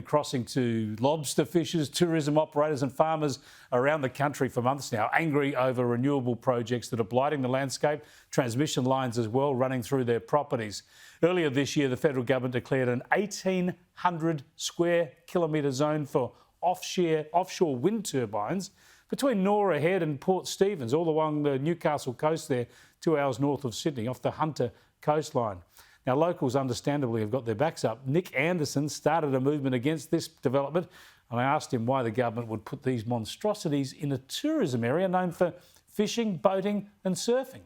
crossing to lobster fishers, tourism operators and farmers around the country for months now, angry over renewable projects that are blighting the landscape, transmission lines as well running through their properties. Earlier this year, the federal government declared an 1,800 square kilometre zone for offshore wind turbines between Norah Head and Port Stephens, all along the Newcastle coast there, 2 hours north of Sydney, off the Hunter coastline. Now, locals understandably have got their backs up. Nick Anderson started a movement against this development, and I asked him why the government would put these monstrosities in a tourism area known for fishing, boating and surfing.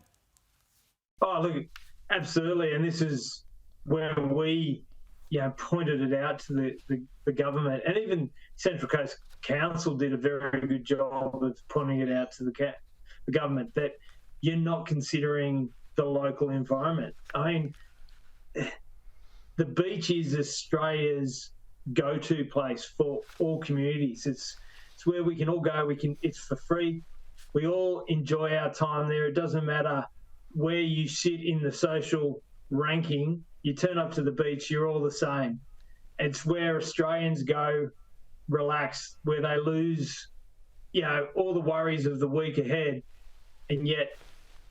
Oh, look, absolutely. And this is where we pointed it out to the government, and even Central Coast Council did a very good job of pointing it out to the government that you're not considering the local environment. I mean, the beach is Australia's go-to place for all communities. It's where we can all go. It's for free. We all enjoy our time there. It doesn't matter where you sit in the social ranking. You turn up to the beach, you're all the same. It's where Australians go, relax, where they lose, all the worries of the week ahead. And yet,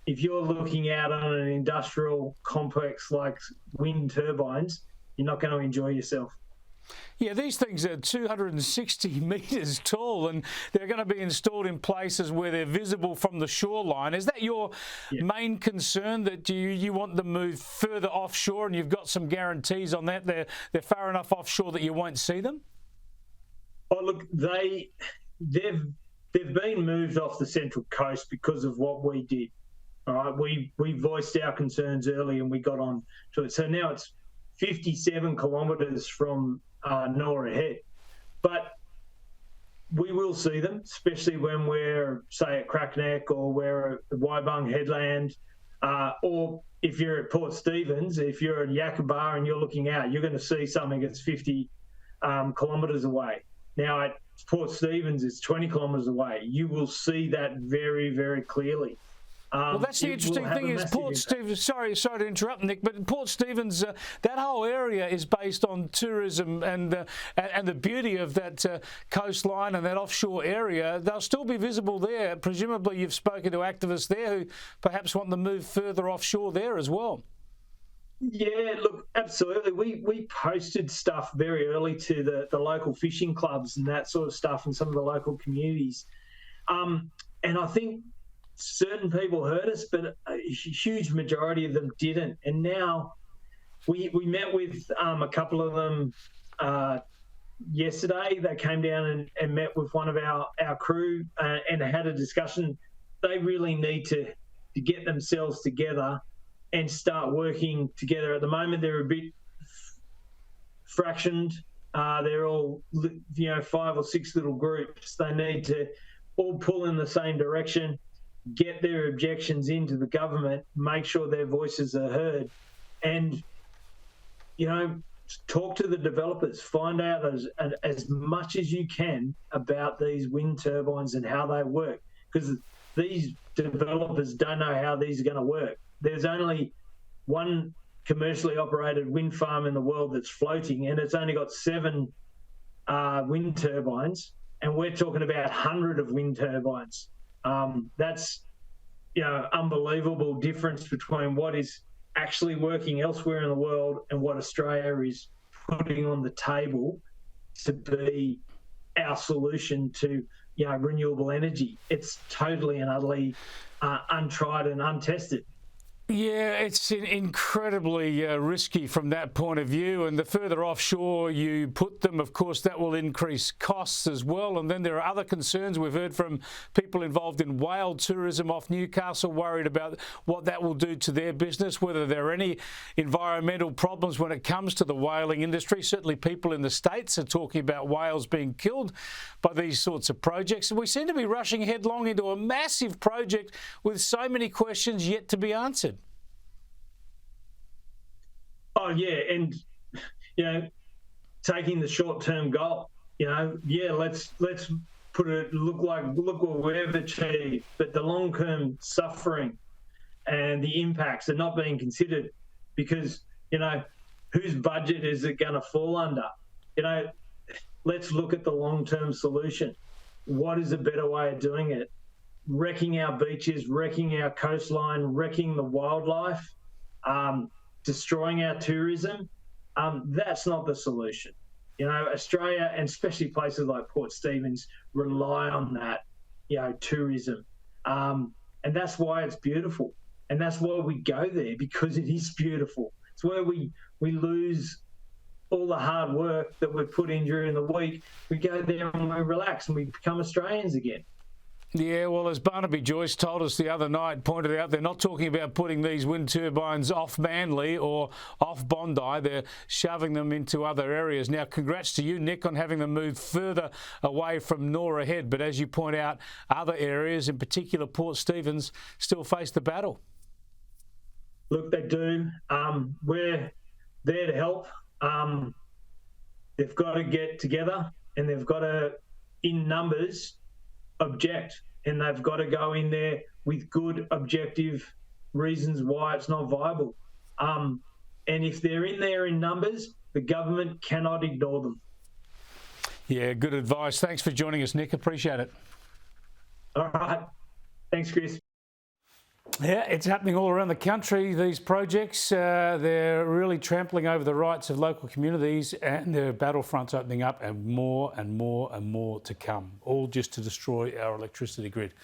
if you're looking out on an industrial complex like wind turbines, you're not going to enjoy yourself. Yeah, these things are 260 metres tall and they're going to be installed in places where they're visible from the shoreline. Is that your main concern, that you want them moved further offshore and you've got some guarantees on that? They're far enough offshore that you won't see them? Oh, look, they've been moved off the Central Coast because of what we did. All right, we voiced our concerns early and we got on to it. So now it's 57 kilometres from Norah Head. But we will see them, especially when we're, say, at Crackneck or we're at the Waibung Headland, or if you're at Port Stephens, if you're at Yakaba and you're looking out, you're going to see something that's 50 kilometres away. Now, at Port Stephens, it's 20 kilometres away. You will see that very, very clearly. Well, that's the interesting thing is Port Stephens, sorry to interrupt, Nick, but Port Stephens, that whole area is based on tourism and the beauty of that coastline and that offshore area. They'll still be visible there. Presumably you've spoken to activists there who perhaps want to move further offshore there as well. Yeah, look, absolutely. We posted stuff very early to the local fishing clubs and that sort of stuff and some of the local communities. And I think certain people heard us, but a huge majority of them didn't. And now we met with a couple of them yesterday. They came down and met with one of our crew and had a discussion. They really need to get themselves together and start working together. At the moment, they're a bit fractioned. They're all, 5 or 6 little groups. They need to all pull in the same direction, get their objections into the government, make sure their voices are heard, and, talk to the developers, find out as much as you can about these wind turbines and how they work, because these developers don't know how these are going to work. There's only one commercially operated wind farm in the world that's floating, and it's only got 7 wind turbines, and we're talking about 100 of wind turbines. That's, unbelievable difference between what is actually working elsewhere in the world and what Australia is putting on the table to be our solution to, renewable energy. It's totally and utterly untried and untested. Yeah, it's incredibly risky from that point of view. And the further offshore you put them, of course, that will increase costs as well. And then there are other concerns. We've heard from people involved in whale tourism off Newcastle, worried about what that will do to their business, whether there are any environmental problems when it comes to the whaling industry. Certainly people in the States are talking about whales being killed by these sorts of projects. And we seem to be rushing headlong into a massive project with so many questions yet to be answered. Oh yeah, and taking the short-term goal. Let's put it look what we've achieved, but the long-term suffering and the impacts are not being considered because whose budget is it going to fall under? let's look at the long-term solution. What is a better way of doing it? Wrecking our beaches, wrecking our coastline, wrecking the wildlife, destroying our tourism. That's not the solution. You know, Australia, and especially places like Port Stephens, rely on that, you know, tourism. And that's why it's beautiful. And that's why we go there, because it is beautiful. It's where we lose all the hard work that we've put in during the week. We go there and we relax and we become Australians again. Yeah, well, as Barnaby Joyce told us the other night, pointed out, they're not talking about putting these wind turbines off Manly or off Bondi. They're shoving them into other areas. Now, congrats to you, Nick, on having them move further away from Norah Head. But as you point out, other areas, in particular Port Stephens, still face the battle. Look, they do. We're there to help. They've got to get together and they've got to, in numbers, object, and they've got to go in there with good objective reasons why it's not viable. And if they're in there in numbers, the government cannot ignore them. Yeah, good advice. Thanks for joining us, Nick. Appreciate it. All right. Thanks, Chris. Yeah, it's happening all around the country, these projects. They're really trampling over the rights of local communities, and there are battlefronts opening up, and more and more and more to come, all just to destroy our electricity grid.